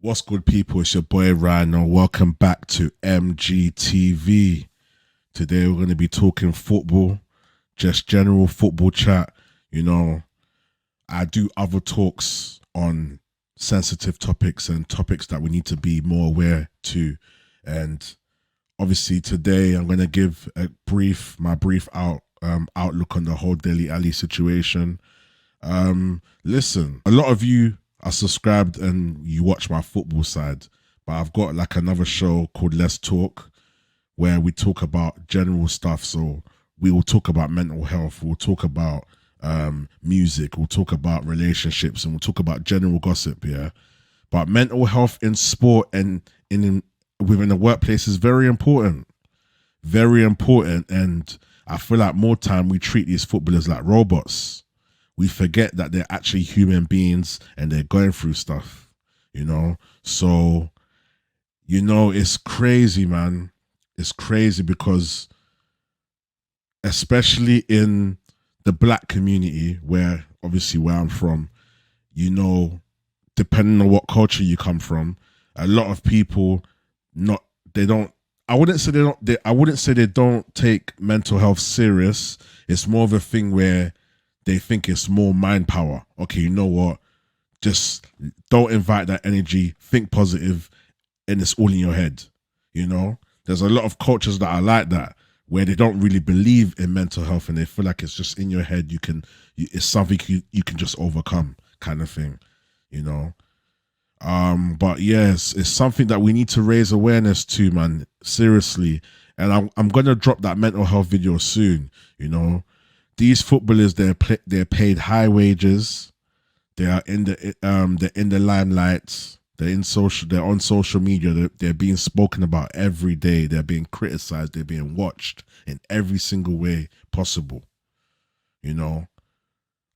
What's good, people? It's your boy Rhino. Welcome back to MGTV. Today we're going to be talking football, just general football chat. You know, I do other talks on sensitive topics and topics that we need to be more aware to. And obviously today I'm going to give my brief outlook on the whole Dele Alli situation. Listen, a lot of you are subscribed and you watch my football side, but I've got like another show called Let's Talk where we talk about general stuff. So we will talk about mental health, we'll talk about music, we'll talk about relationships, and we'll talk about general gossip. Yeah, but mental health in sport and in within the workplace is very important. And I feel like more time we treat these footballers like robots. We forget that they're actually human beings and they're going through stuff, you know? So, it's crazy, man. It's crazy because, especially in the black community, where I'm from, you know, depending on what culture you come from, a lot of people not, they don't, I wouldn't say I wouldn't say they don't take mental health serious. It's more of a thing where they think it's more mind power. Okay, you know what? Just don't invite that energy. Think positive, and it's all in your head. You know, there's a lot of cultures that are like that, where they don't really believe in mental health, and they feel like it's just in your head. It's something you can just overcome, kind of thing. You know. But yes, it's something that we need to raise awareness to, man. Seriously, and I'm gonna drop that mental health video soon. You know, these footballers, they're paid high wages. They are they're in the limelight. They're on social media. They're being spoken about every day. They're being criticized. They're being watched in every single way possible. You know,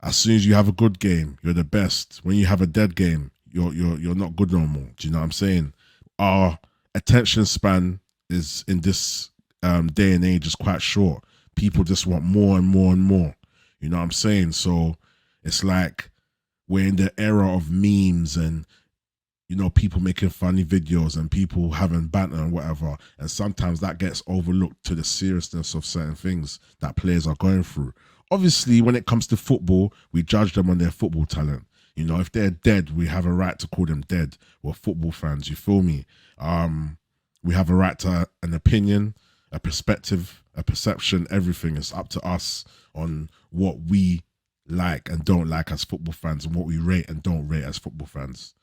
as soon as you have a good game, you're the best. When you have a dead game, you're not good no more. Do you know what I'm saying? Our attention span is in this day and age is quite short. People just want more and more and more. You know what I'm saying? So it's like we're in the era of memes and people making funny videos and people having banter and whatever. And sometimes that gets overlooked to the seriousness of certain things that players are going through. Obviously, when it comes to football, we judge them on their football talent. You know, if they're dead, we have a right to call them dead. We're football fans, you feel me? We have a right to an opinion, a perspective, a perception, everything. It's up to us on what we like and don't like as football fans and what we rate and don't rate as football fans.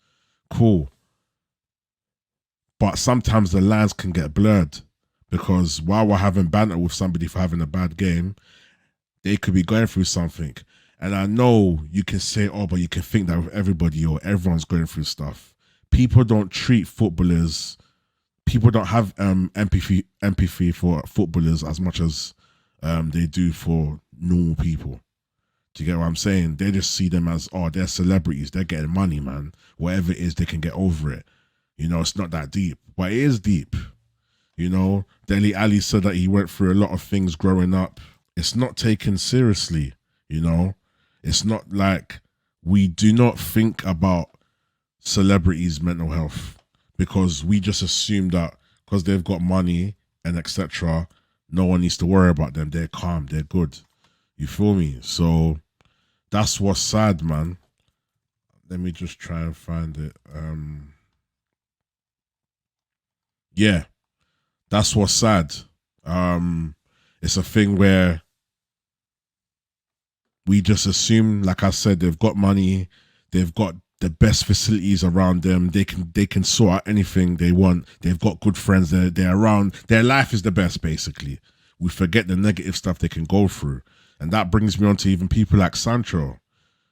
Cool. But sometimes the lines can get blurred because while we're having banter with somebody for having a bad game, they could be going through something. And I know you can say, oh, but you can think that with everybody or everyone's going through stuff. People don't treat footballers, people don't have empathy for footballers as much as they do for normal people. Do you get what I'm saying? They just see them as, oh, they're celebrities. They're getting money, man. Whatever it is, they can get over it. You know, it's not that deep. But it is deep. You know, Dele Alli said that he went through a lot of things growing up. It's not taken seriously, you know. It's not like we do not think about celebrities' mental health because we just assume that because they've got money and etc., no one needs to worry about them. They're calm. They're good. You feel me? So that's what's sad, man. Let me just try and find it. Yeah, that's what's sad. It's a thing where we just assume, like I said, they've got money, they've got the best facilities around them. They can sort out anything they want. They've got good friends. They're around. Their life is the best, basically. We forget the negative stuff they can go through, and that brings me on to even people like Sancho.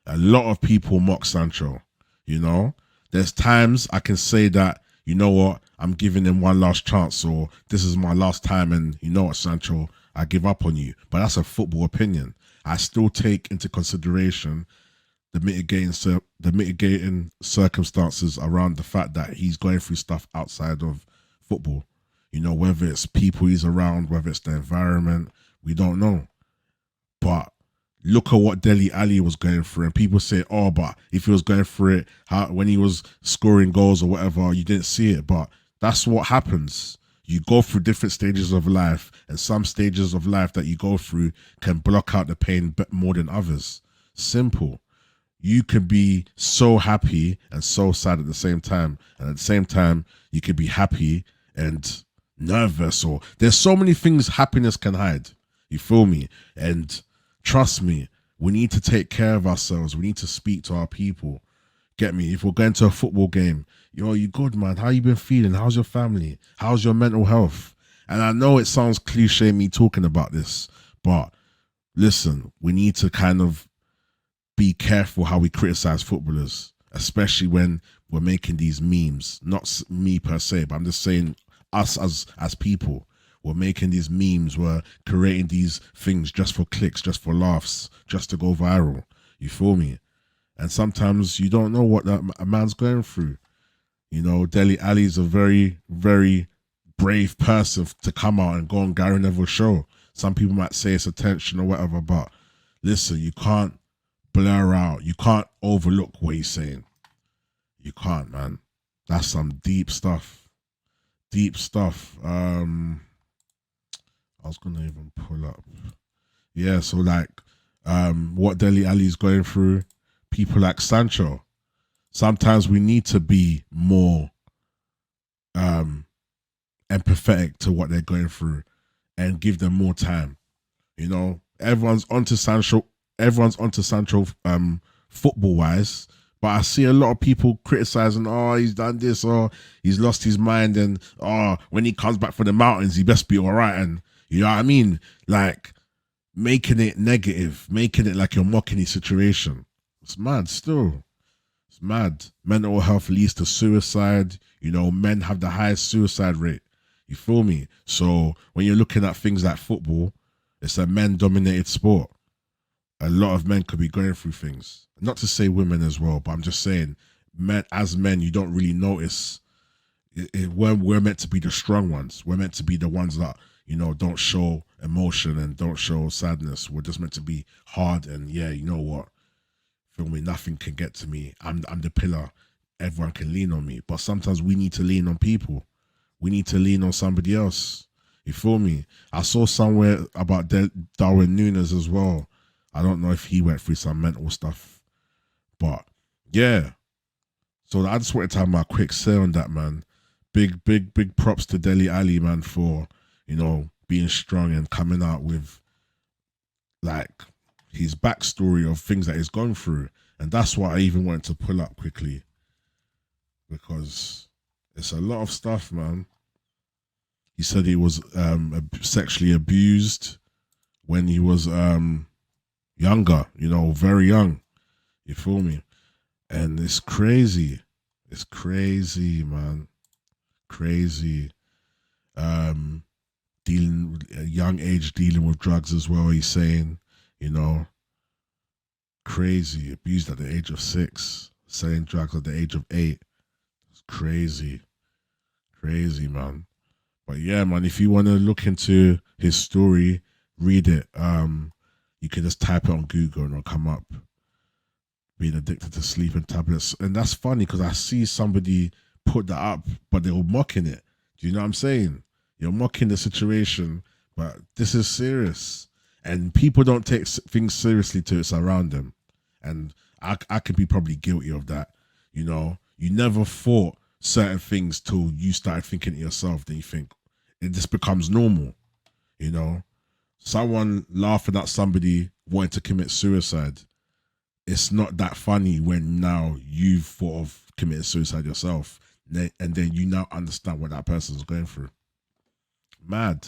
A lot of people mock Sancho. You know, there's times I can say that, you know what, I'm giving him one last chance, or this is my last time, and you know what, Sancho, I give up on you. But that's a football opinion. I still take into consideration the mitigating circumstances around the fact that he's going through stuff outside of football. You know, whether it's people he's around, whether it's the environment, we don't know. But look at what Dele Alli was going through, and people say, "Oh, but if he was going through it, how when he was scoring goals or whatever, you didn't see it." But that's what happens. You go through different stages of life, and some stages of life that you go through can block out the pain more than others. Simple. You can be so happy and so sad at the same time, and at the same time, you can be happy and nervous, or there's so many things happiness can hide. You feel me? And trust me, we need to take care of ourselves. We need to speak to our people. Get me? If we're going to a football game, yo, you good, man? How you been feeling? How's your family? How's your mental health? And I know it sounds cliche me talking about this, but listen, we need to kind of be careful how we criticize footballers, especially when we're making these memes. Not me per se, but I'm just saying us as people. We're making these memes. We're creating these things just for clicks, just for laughs, just to go viral. You feel me? And sometimes you don't know what a man's going through. You know, Dele Alli is a very, very brave person to come out and go on Gary Neville's show. Some people might say it's attention or whatever, but listen, you can't blur out. You can't overlook what he's saying. You can't, man. That's some deep stuff. Deep stuff. I was gonna even pull up. Yeah, so like what Dele Alli's going through, people like Sancho. Sometimes we need to be more empathetic to what they're going through and give them more time. You know, everyone's onto Sancho. Everyone's onto Sancho football wise, but I see a lot of people criticizing, oh, he's done this, or he's lost his mind, and oh, when he comes back from the mountains, he best be all right. And you know what I mean? Like making it negative, making it like you're mocking the situation. It's mad still. It's mad. Mental health leads to suicide. You know, men have the highest suicide rate. You feel me? So when you're looking at things like football, it's a men-dominated sport. A lot of men could be going through things. Not to say women as well, but I'm just saying, men as men, you don't really notice. We're meant to be the strong ones. We're meant to be the ones that, you know, don't show emotion and don't show sadness. We're just meant to be hard and, yeah, you know what? Feel me? Nothing can get to me. I'm the pillar. Everyone can lean on me. But sometimes we need to lean on people. We need to lean on somebody else. You feel me? I saw somewhere about Darwin Núñez as well. I don't know if he went through some mental stuff. But, yeah. So I just wanted to have my quick say on that, man. Big props to Dele Alli, man, for, you know, being strong and coming out with, like, his backstory of things that he's gone through. And that's what I even wanted to pull up quickly. Because it's a lot of stuff, man. He said he was sexually abused when he was younger, you know, very young. You feel me? And it's crazy. It's crazy, man. Crazy. Dealing at a young age, dealing with drugs as well, he's saying, you know. Crazy. Abused at the age of 6, selling drugs at the age of 8. It's crazy. Crazy, man. But yeah, man, if you want to look into his story, read it. You can just type it on Google and it'll come up. Being addicted to sleeping tablets. And that's funny because I see somebody put that up, but they were mocking it. Do you know what I'm saying? You're mocking the situation, but this is serious. And people don't take things seriously till it's around them. And I could be probably guilty of that. You know, you never thought certain things till you started thinking to yourself. Then you think it just becomes normal. You know, someone laughing at somebody wanting to commit suicide. It's not that funny when now you've thought of committing suicide yourself, and then you now understand what that person's going through. Mad.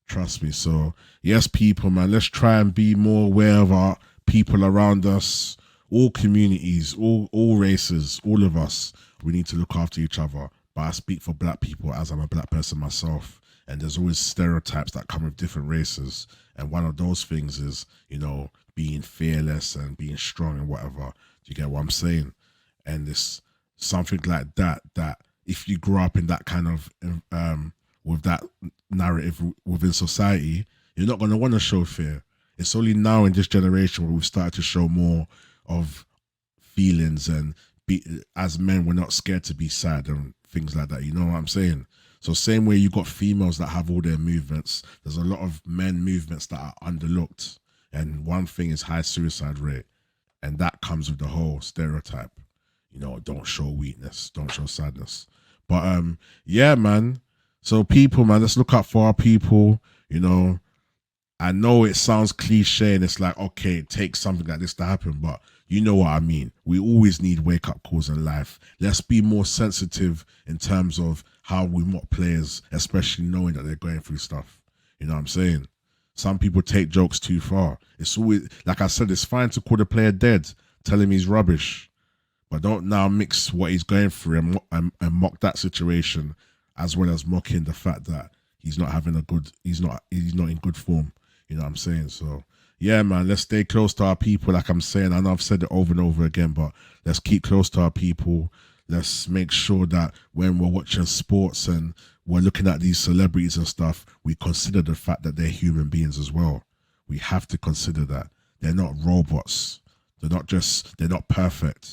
Trust me. So yes, people, man, let's try and be more aware of our people around us, all communities, all races, all of us. We need to look after each other. But I speak for black people as I'm a black person myself. And there's always stereotypes that come with different races. And one of those things is, you know, being fearless and being strong and whatever. Do you get what I'm saying? And it's something like that, that if you grow up in that kind of, with that narrative within society, You're not going to want to show fear. It's only now in this generation where we've started to show more of feelings and as men, we're not scared to be sad and things like that. You know what I'm saying? So same way you got females that have all their movements, there's a lot of men movements that are underlooked. And one thing is high suicide rate. And that comes with the whole stereotype. You know, don't show weakness, don't show sadness. But yeah, man. So people, man, let's look out for our people. You know, I know it sounds cliche and it's like, okay, it takes something like this to happen, but you know what I mean. We always need wake up calls in life. Let's be more sensitive in terms of how we mock players, especially knowing that they're going through stuff. You know what I'm saying? Some people take jokes too far. It's always, like I said, it's fine to call the player dead, tell him he's rubbish, but don't now mix what he's going through and mock that situation, as well as mocking the fact that he's not having a good, he's not in good form. You know what I'm saying? So yeah, man, let's stay close to our people. Like I'm saying, I know I've said it over and over again, but let's keep close to our people. Let's make sure that when we're watching sports and we're looking at these celebrities and stuff, we consider the fact that they're human beings as well. We have to consider that they're not robots. They're not perfect.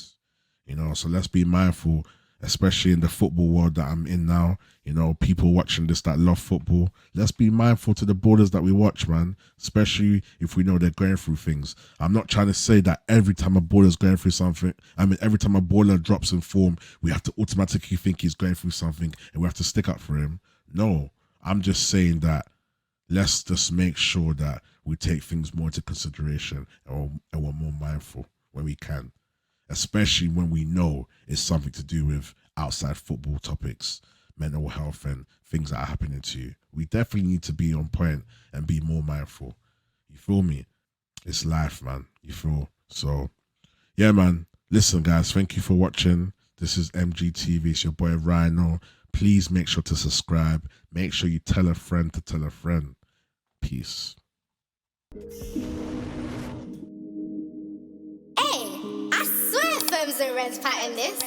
You know, so let's be mindful, especially in the football world that I'm in now. You know, people watching this that love football. Let's be mindful to the borders that we watch, man, especially if we know they're going through things. I'm not trying to say that every time a baller's going through something, I mean, every time a baller drops in form, we have to automatically think he's going through something and we have to stick up for him. No, I'm just saying that let's just make sure that we take things more into consideration and we're more mindful when we can, especially when we know it's something to do with outside football topics, mental health, and things that are happening to you. We definitely need to be on point and be more mindful. You feel me? It's life, man. You feel? So, yeah, man. Listen, guys, thank you for watching. This is MGTV. It's your boy Rhino. Please make sure to subscribe. Make sure you tell a friend to tell a friend. Peace. Hey, I swear firms and rents pattern this.